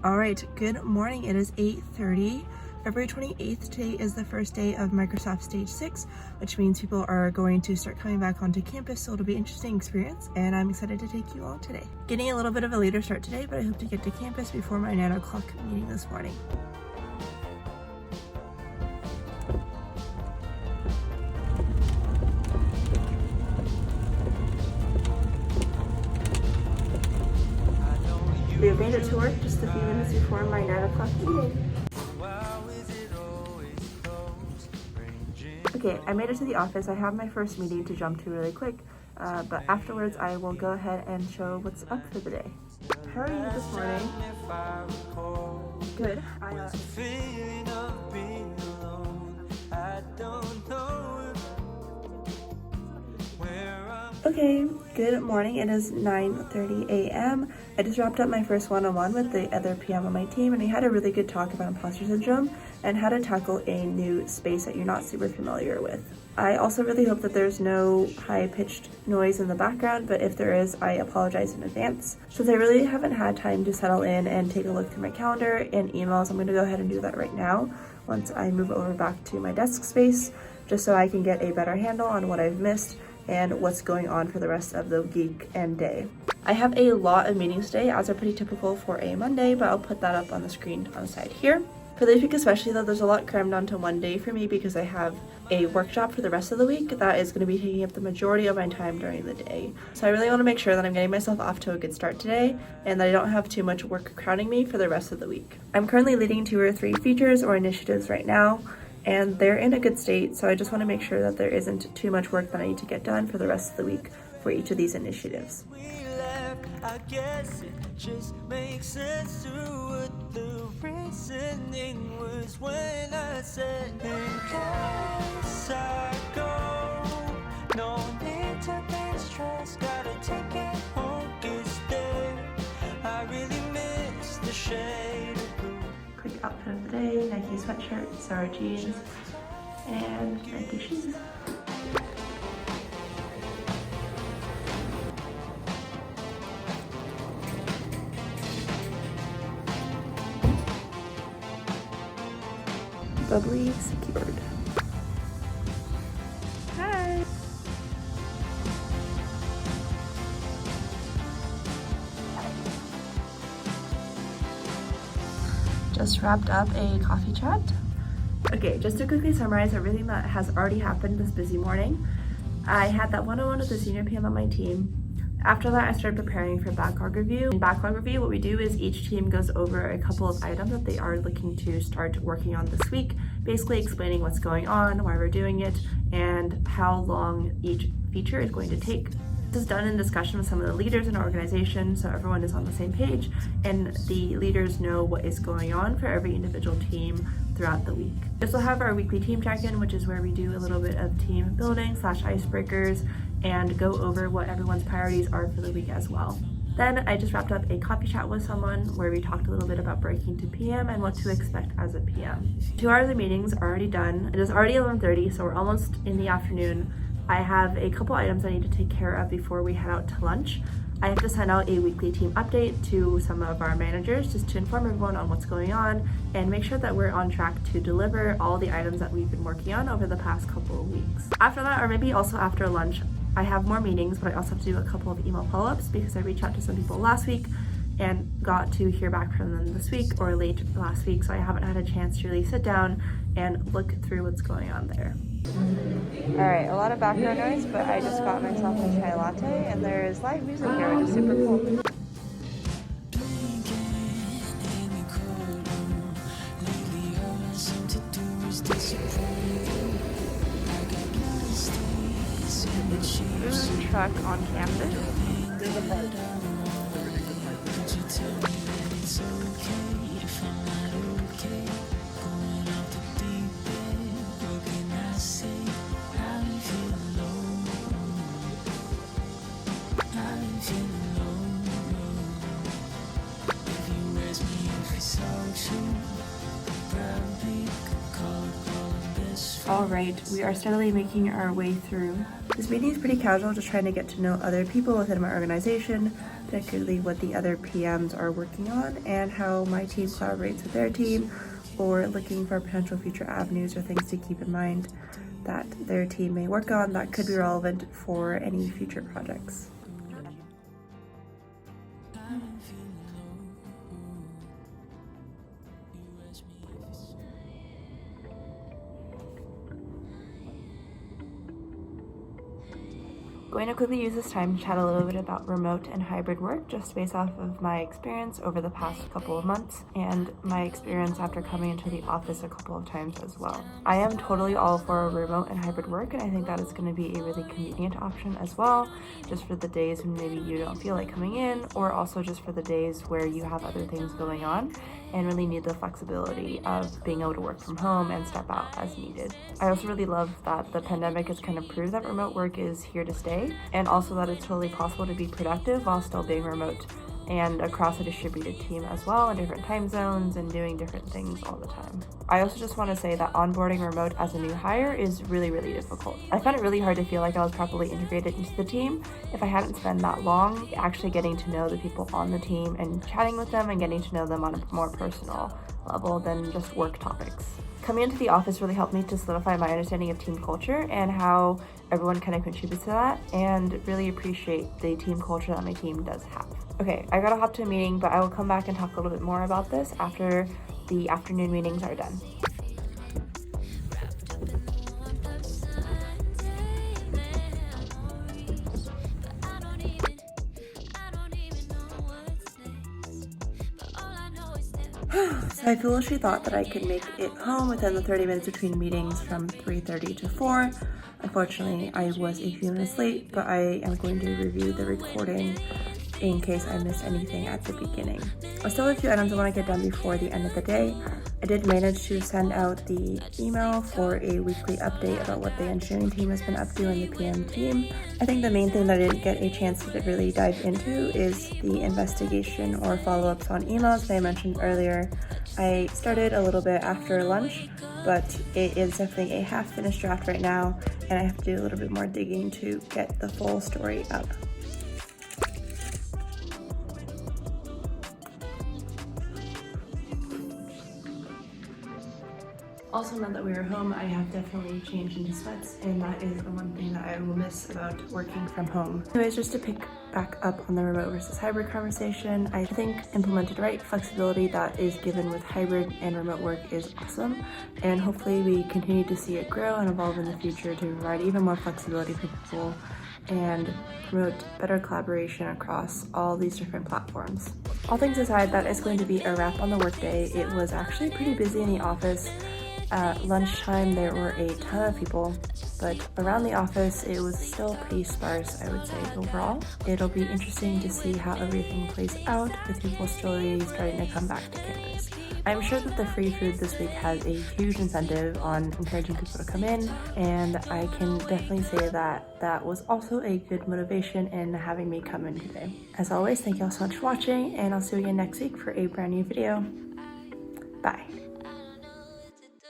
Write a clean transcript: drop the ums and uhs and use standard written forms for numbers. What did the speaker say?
All right, good morning. It is 8:30, February 28th. Today is the first day of Microsoft Stage 6, which means people are going to start coming back onto campus, so it'll be an interesting experience, and I'm excited to take you all today. Getting a little bit of a later start today, but I hope to get to campus before my 9 o'clock meeting this morning. We have made it to work just a few minutes before my 9 o'clock meeting. Okay, I made it to the office. I have my first meeting to jump to really quick, but afterwards I will go ahead and show what's up for the day. How are you this morning? Good. Okay, good morning. It is 9:30 a.m. I just wrapped up my first one-on-one with the other PM on my team, and we had a really good talk about imposter syndrome and how to tackle a new space that you're not super familiar with. I also really hope that there's no high-pitched noise in the background, but if there is, I apologize in advance. Since I really haven't had time to settle in and take a look through my calendar and emails, I'm going to go ahead and do that right now once I move over back to my desk space, just so I can get a better handle on what I've missed and what's going on for the rest of the week and day. I have a lot of meetings today, as are pretty typical for a Monday, but I'll put that up on the screen on the side here. For this week especially though, there's a lot crammed onto one day for me because I have a workshop for the rest of the week that is going to be taking up the majority of my time during the day. So I really want to make sure that I'm getting myself off to a good start today and that I don't have too much work crowding me for the rest of the week. I'm currently leading 2 or 3 features or initiatives right now, and they're in a good state, so I just want to make sure that there isn't too much work that I need to get done for the rest of the week for each of these initiatives. I guess it just makes sense to what the reasoning was when I said, in case I go, no need to be stressed, gotta take it home, cause there, I really miss the shade of blue. Quick outfit of the day: Nike sweatshirt, Sarah jeans, and Nike shoes. Bubbly secured. Hi! Just wrapped up a coffee chat. Okay, just to quickly summarize everything that has already happened this busy morning. I had that one-on-one with the senior PM on my team. After that, I started preparing for backlog review. In backlog review, what we do is each team goes over a couple of items that they are looking to start working on this week, basically explaining what's going on, why we're doing it, and how long each feature is going to take. This is done in discussion with some of the leaders in our organization, so everyone is on the same page and the leaders know what is going on for every individual team throughout the week. We also have our weekly team check-in, which is where we do a little bit of team building / icebreakers and go over what everyone's priorities are for the week as well. Then I just wrapped up a coffee chat with someone where we talked a little bit about breaking to PM and what to expect as a PM. 2 hours of meetings are already done. It is already 11:30, so we're almost in the afternoon. I have a couple items I need to take care of before we head out to lunch. I have to send out a weekly team update to some of our managers just to inform everyone on what's going on and make sure that we're on track to deliver all the items that we've been working on over the past couple of weeks. After that, or maybe also after lunch, I have more meetings, but I also have to do a couple of email follow-ups because I reached out to some people last week and got to hear back from them this week or late last week, so I haven't had a chance to really sit down and look through what's going on there. Alright, a lot of background noise, but I just got myself a chai latte and there is live music here, which is super cool. Food truck on campus. Alright, we are steadily making our way through. This meeting is pretty casual, just trying to get to know other people within my organization, particularly what the other PMs are working on and how my team collaborates with their team, or looking for potential future avenues or things to keep in mind that their team may work on that could be relevant for any future projects. Going to quickly use this time to chat a little bit about remote and hybrid work, just based off of my experience over the past couple of months and my experience after coming into the office a couple of times as well. I am totally all for remote and hybrid work, and I think that is going to be a really convenient option as well, just for the days when maybe you don't feel like coming in, or also just for the days where you have other things going on and really need the flexibility of being able to work from home and step out as needed. I also really love that the pandemic has kind of proved that remote work is here to stay, and also that it's totally possible to be productive while still being remote and across a distributed team as well, in different time zones and doing different things all the time. I also just want to say that onboarding remote as a new hire is really, really difficult. I found it really hard to feel like I was properly integrated into the team if I hadn't spent that long actually getting to know the people on the team and chatting with them and getting to know them on a more personal level than just work topics. Coming into the office really helped me to solidify my understanding of team culture and how everyone kind of contributes to that, and really appreciate the team culture that my team does have. Okay, I gotta hop to a meeting, but I will come back and talk a little bit more about this after the afternoon meetings are done. So I foolishly thought that I could make it home within the 30 minutes between meetings from 3:30 to 4. Unfortunately, I was a few minutes late, but I am going to review the recording in case I missed anything at the beginning. I still have a few items I want to get done before the end of the day. I did manage to send out the email for a weekly update about what the engineering team has been up to and the PM team. I think the main thing that I didn't get a chance to really dive into is the investigation or follow-ups on emails that I mentioned earlier. I started a little bit after lunch, but it is definitely a half-finished draft right now, and I have to do a little bit more digging to get the full story up. Also, now that we are home, I have definitely changed into sweats, and that is the one thing that I will miss about working from home. Anyways, just to pick back up on the remote versus hybrid conversation, I think implemented right, flexibility that is given with hybrid and remote work is awesome, and hopefully we continue to see it grow and evolve in the future to provide even more flexibility for people and promote better collaboration across all these different platforms. All things aside, that is going to be a wrap on the workday. It was actually pretty busy in the office. At lunchtime, there were a ton of people, but around the office, it was still pretty sparse, I would say, overall. It'll be interesting to see how everything plays out with people slowly starting to come back to campus. I'm sure that the free food this week has a huge incentive on encouraging people to come in, and I can definitely say that that was also a good motivation in having me come in today. As always, thank you all so much for watching, and I'll see you again next week for a brand new video. Bye.